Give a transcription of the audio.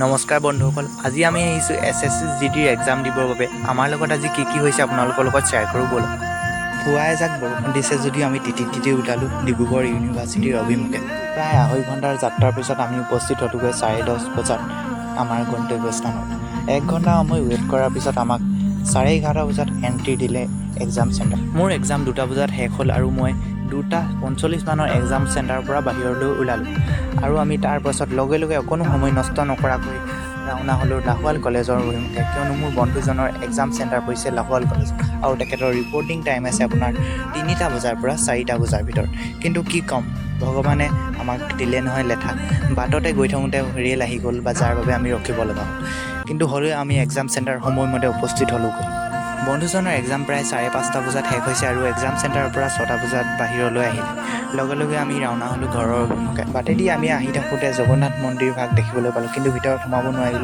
নমস্কাৰ বন্ধুসকল, আজি আমি আহিছোঁ SSC GDৰ এক্সাম দিবৰ বাবে। আমাৰ লগত আজি কি হৈছে আপোনালোকৰ লগত শ্বেয়াৰ কৰোঁ ব'লক। পুৱা এজাক বৰষুণ দিছে যদিও আমি তিতি ওলালোঁ ডিব্ৰুগড় ইউনিভাৰ্চিটিৰ অভিমুখে। প্ৰায় আঢ়ৈ ঘণ্টাৰ যাত্ৰাৰ পিছত আমি উপস্থিত হ'লোগৈ 10:30 বজাত আমাৰ গন্তব্যস্থানত। 1 ঘণ্টা সময় ৱেইট কৰাৰ পিছত আমাক 11:30 বজাত এণ্ট্ৰি দিলে এক্সাম চেণ্টাৰ। মোৰ এক্সাম 2টা বজাত শেষ হ'ল আৰু মই 2:45 মানৰ এক্সাম চেণ্টাৰৰ পৰা বাহিৰলৈ ওলালোঁ আৰু আমি তাৰ পাছত লগে অকণো সময় নষ্ট নকৰাকৈ ৰাওনা হ'লোঁ লাহোৱাল কলেজৰ অভিমুখে, কিয়নো মোৰ বন্ধুজনৰ এক্সাম চেণ্টাৰ পৰিছে লাহোৱাল কলেজ আৰু তেখেতৰ ৰিপৰ্টিং টাইম আছে আপোনাৰ 3টা বজাৰ পৰা 4টা বজাৰ ভিতৰত। কিন্তু কি ক'ম, ভগৱানে আমাক দিলে নহয় লেঠা। বাটতে গৈ থাকোঁতে ৰেল আহি গ'ল বা যাৰ বাবে আমি ৰখিব লগা হ'ল, কিন্তু হ'লেও আমি এক্সাম চেণ্টাৰ সময়মতে উপস্থিত হ'লোগৈ। বন্ধুজনৰ এক্সাম প্ৰায় 5:30 বজাত শেষ হৈছে আৰু এক্সাম চেণ্টাৰৰ পৰা 6টা বজাত বাহিৰলৈ আহিলে। লগে আমি ৰাওনা হ'লোঁ ঘৰৰ অভিমুখে। বাটেদি আমি আহি থাকোঁতে জগন্নাথ মন্দিৰ ভাগ দেখিবলৈ পালোঁ, কিন্তু ভিতৰত সোমাব নোৱাৰিলোঁ।